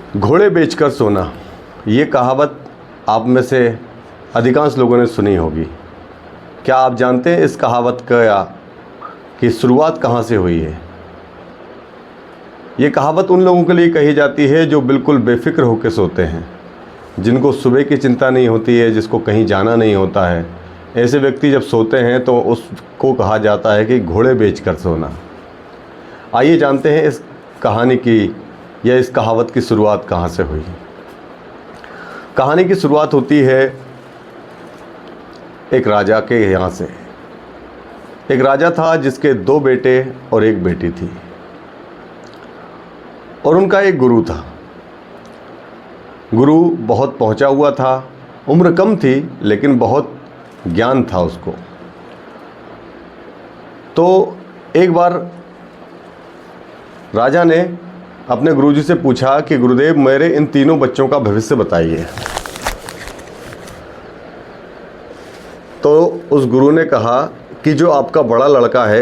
घोड़े बेचकर सोना, ये कहावत आप में से अधिकांश लोगों ने सुनी होगी। क्या आप जानते हैं इस कहावत की शुरुआत कहाँ से हुई है? ये कहावत उन लोगों के लिए कही जाती है जो बिल्कुल बेफिक्र होकर सोते हैं, जिनको सुबह की चिंता नहीं होती है, जिसको कहीं जाना नहीं होता है। ऐसे व्यक्ति जब सोते हैं तो उसको कहा जाता है कि घोड़े बेचकर सोना। आइए जानते हैं इस कहानी की या इस कहावत की शुरुआत कहाँ से हुई। कहानी की शुरुआत होती है एक राजा के यहाँ से। एक राजा था जिसके 2 बेटे और 1 बेटी थी, और उनका एक गुरु था। गुरु बहुत पहुँचा हुआ था, उम्र कम थी लेकिन बहुत ज्ञान था उसको। तो एक बार राजा ने अपने गुरुजी से पूछा कि गुरुदेव, मेरे इन तीनों बच्चों का भविष्य बताइए। तो उस गुरु ने कहा कि जो आपका बड़ा लड़का है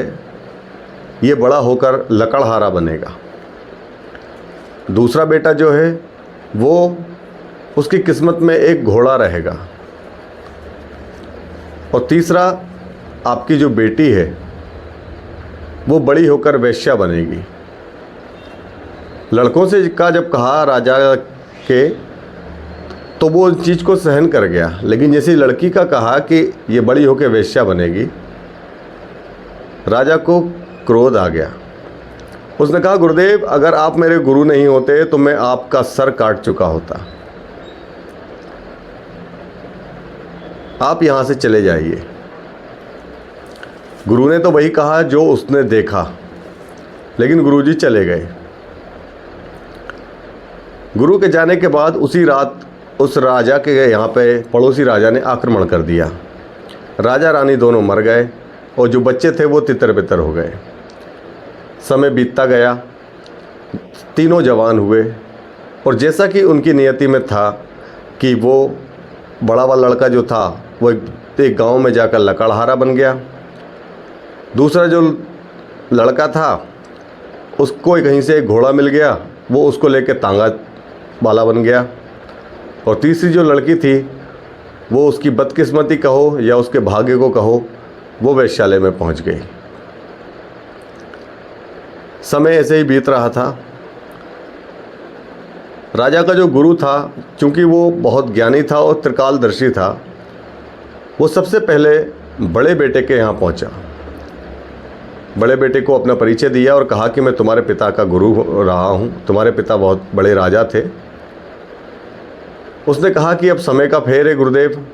ये बड़ा होकर लकड़हारा बनेगा, दूसरा बेटा जो है वो उसकी किस्मत में एक घोड़ा रहेगा, और तीसरा आपकी जो बेटी है वो बड़ी होकर वेश्या बनेगी। लड़कों से जब कहा राजा के, तो वो उस चीज़ को सहन कर गया, लेकिन जैसे लड़की का कहा कि ये बड़ी होकर वेश्या बनेगी, राजा को क्रोध आ गया। उसने कहा, गुरुदेव, अगर आप मेरे गुरु नहीं होते तो मैं आपका सर काट चुका होता। आप यहाँ से चले जाइए। गुरु ने तो वही कहा जो उसने देखा, लेकिन गुरुजी चले गए। गुरु के जाने के बाद उसी रात उस राजा के यहाँ पे पड़ोसी राजा ने आक्रमण कर दिया। राजा रानी दोनों मर गए और जो बच्चे थे वो तितर बितर हो गए। समय बीतता गया, तीनों जवान हुए, और जैसा कि उनकी नियति में था कि वो बड़ा वाला लड़का जो था वो एक गांव में जाकर लकड़हारा बन गया। दूसरा जो लड़का था उसको कहीं से एक घोड़ा मिल गया, वो उसको लेके तांगा वाला बन गया। और तीसरी जो लड़की थी वो उसकी बदकिस्मती कहो या उसके भाग्य को कहो, वो वेश्यालय में पहुंच गई। समय ऐसे ही बीत रहा था। राजा का जो गुरु था, चूंकि वो बहुत ज्ञानी था और त्रिकालदर्शी था, वो सबसे पहले बड़े बेटे के यहाँ पहुंचा। बड़े बेटे को अपना परिचय दिया और कहा कि मैं तुम्हारे पिता का गुरु रहा हूँ, तुम्हारे पिता बहुत बड़े राजा थे। उसने कहा कि अब समय का फेर है गुरुदेव,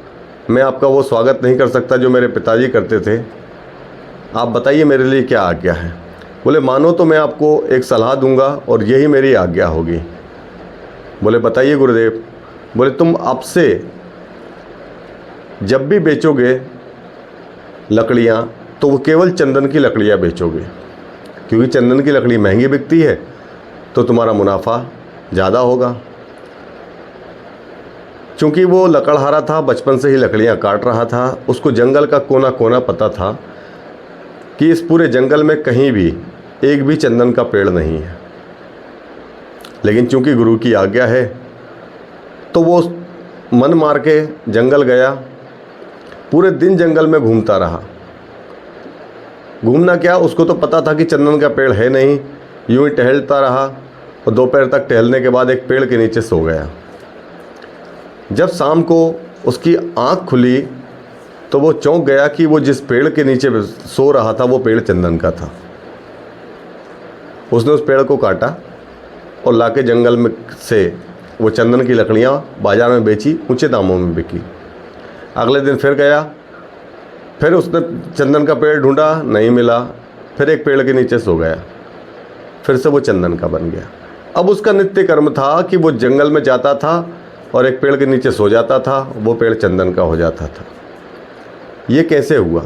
मैं आपका वो स्वागत नहीं कर सकता जो मेरे पिताजी करते थे। आप बताइए मेरे लिए क्या आज्ञा है। बोले, मानो तो मैं आपको एक सलाह दूंगा और यही मेरी आज्ञा होगी। बोले, बताइए गुरुदेव। बोले, तुम अब से जब भी बेचोगे लकड़ियाँ तो वो केवल चंदन की लकड़ियाँ बेचोगे, क्योंकि चंदन की लकड़ी महंगी बिकती है तो तुम्हारा मुनाफा ज़्यादा होगा। चूँकि वो लकड़हारा था, बचपन से ही लकड़ियाँ काट रहा था, उसको जंगल का कोना कोना पता था कि इस पूरे जंगल में कहीं भी एक भी चंदन का पेड़ नहीं है। लेकिन चूँकि गुरु की आज्ञा है तो वो मन मार के जंगल गया। पूरे दिन जंगल में घूमता रहा। घूमना क्या, उसको तो पता था कि चंदन का पेड़ है नहीं। यूं ही टहलता रहा और दोपहर तक टहलने के बाद एक पेड़ के नीचे सो गया। जब शाम को उसकी आंख खुली तो वो चौंक गया कि वो जिस पेड़ के नीचे सो रहा था वो पेड़ चंदन का था। उसने उस पेड़ को काटा और लाके जंगल में से वो चंदन की लकड़ियाँ बाजार में बेची, ऊंचे दामों में बिकी। अगले दिन फिर गया, फिर उसने चंदन का पेड़ ढूंढा, नहीं मिला। फिर एक पेड़ के नीचे सो गया, फिर से वो चंदन का बन गया। अब उसका नित्य कर्म था कि वो जंगल में जाता था और एक पेड़ के नीचे सो जाता था, वो पेड़ चंदन का हो जाता था। ये कैसे हुआ?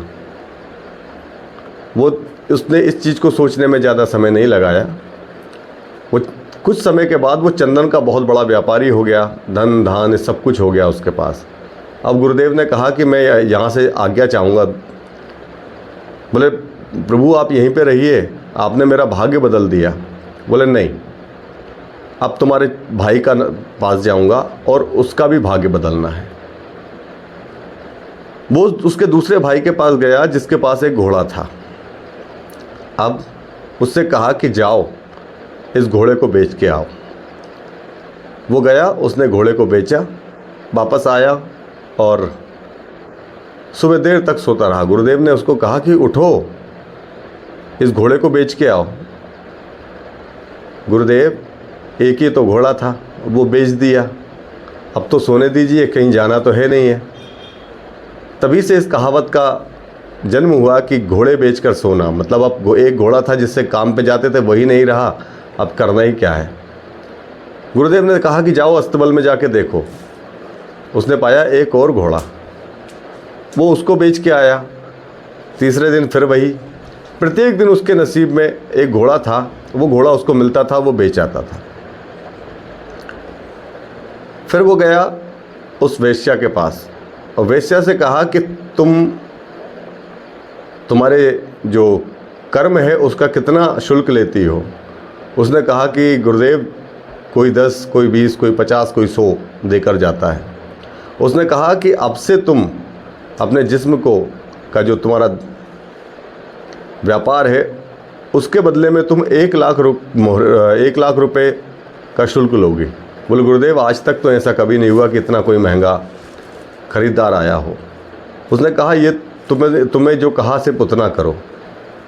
उसने इस चीज़ को सोचने में ज़्यादा समय नहीं लगाया। वो कुछ समय के बाद वो चंदन का बहुत बड़ा व्यापारी हो गया, धन धान सब कुछ हो गया उसके पास। अब गुरुदेव ने कहा कि मैं यहाँ से आज्ञा चाहूँगा। बोले, प्रभु आप यहीं पे रहिए, आपने मेरा भाग्य बदल दिया। बोले, नहीं, अब तुम्हारे भाई का पास जाऊंगा और उसका भी भाग्य बदलना है। वो उसके दूसरे भाई के पास गया जिसके पास एक घोड़ा था। अब उससे कहा कि जाओ इस घोड़े को बेच के आओ। वो गया, उसने घोड़े को बेचा, वापस आया और सुबह देर तक सोता रहा। गुरुदेव ने उसको कहा कि उठो, इस घोड़े को बेच के आओ। गुरुदेव, एक ही तो घोड़ा था, वो बेच दिया, अब तो सोने दीजिए, कहीं जाना तो है नहीं है। तभी से इस कहावत का जन्म हुआ कि घोड़े बेचकर सोना, मतलब अब एक घोड़ा था जिससे काम पे जाते थे, वही नहीं रहा, अब करना ही क्या है। गुरुदेव ने कहा कि जाओ अस्तबल में जाके देखो। उसने पाया एक और घोड़ा, वो उसको बेच के आया। तीसरे दिन फिर वही। प्रत्येक दिन उसके नसीब में एक घोड़ा था, वो घोड़ा उसको मिलता था, वो बेच आता था। फिर वो गया उस वेश्या के पास और वेश्या से कहा कि तुम्हारे जो कर्म है उसका कितना शुल्क लेती हो। उसने कहा कि गुरुदेव, कोई 10, कोई 20, कोई 50, कोई 100 देकर जाता है। उसने कहा कि अब से तुम अपने जिस्म को का जो तुम्हारा व्यापार है उसके बदले में तुम 1 लाख रुपए का शुल्क लोगे। बोले गुरुदेव, आज तक तो ऐसा कभी नहीं हुआ कि इतना कोई महंगा खरीदार आया हो। उसने कहा ये तुम्हें जो कहा सिर्फ उतना करो।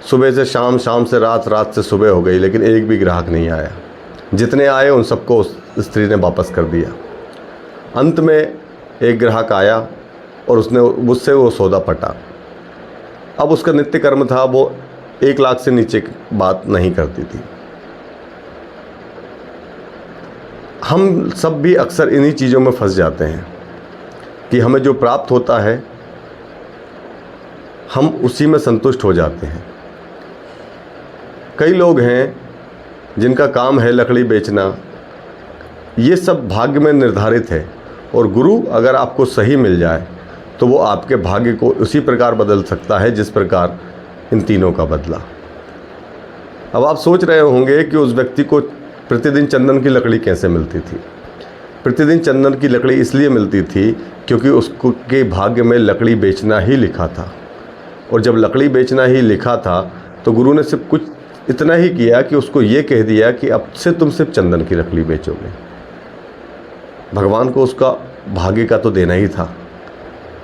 सुबह से शाम, शाम से रात, रात से सुबह हो गई, लेकिन एक भी ग्राहक नहीं आया। जितने आए उन सबको उस स्त्री ने वापस कर दिया। अंत में एक ग्राहक आया और उसने मुझसे वो सौदा पटा। अब उसका नित्य कर्म था, वो 1 लाख से नीचे की बात नहीं करती थी। हम सब भी अक्सर इन्हीं चीज़ों में फंस जाते हैं कि हमें जो प्राप्त होता है हम उसी में संतुष्ट हो जाते हैं। कई लोग हैं जिनका काम है लकड़ी बेचना, ये सब भाग्य में निर्धारित है। और गुरु अगर आपको सही मिल जाए तो वो आपके भाग्य को उसी प्रकार बदल सकता है जिस प्रकार इन तीनों का बदला। अब आप सोच रहे होंगे कि उस व्यक्ति को प्रतिदिन चंदन की लकड़ी कैसे मिलती थी। प्रतिदिन चंदन की लकड़ी इसलिए मिलती थी क्योंकि उसको के भाग्य में लकड़ी बेचना ही लिखा था। और जब लकड़ी बेचना ही लिखा था तो गुरु ने सिर्फ कुछ इतना ही किया कि उसको ये कह दिया कि अब से तुम सिर्फ चंदन की लकड़ी बेचोगे। भगवान को उसका भाग्य का तो देना ही था।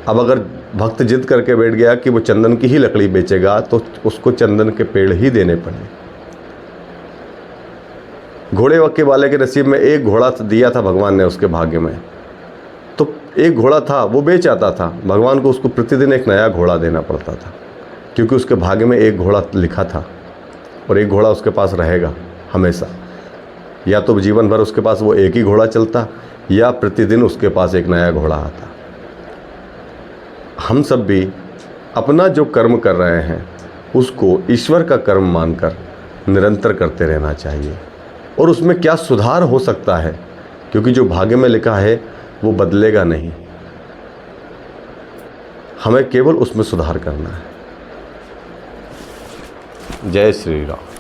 अब अगर भक्त जिद करके बैठ गया कि वो चंदन की ही लकड़ी बेचेगा तो उसको चंदन के पेड़ ही देने पड़े। घोड़े वक्के वाले के नसीब में एक घोड़ा दिया था भगवान ने उसके भाग्य में, तो एक घोड़ा था वो बेच आता था। भगवान को उसको प्रतिदिन एक नया घोड़ा देना पड़ता था क्योंकि उसके भाग्य में एक घोड़ा लिखा था और एक घोड़ा उसके पास रहेगा हमेशा। या तो जीवन भर उसके पास वो एक ही घोड़ा चलता या प्रतिदिन उसके पास एक नया घोड़ा आता। हम सब भी अपना जो कर्म कर रहे हैं उसको ईश्वर का कर्म मानकर निरंतर करते रहना चाहिए। और उसमें क्या सुधार हो सकता है, क्योंकि जो भाग्य में लिखा है वो बदलेगा नहीं, हमें केवल उसमें सुधार करना है। जय श्री राम।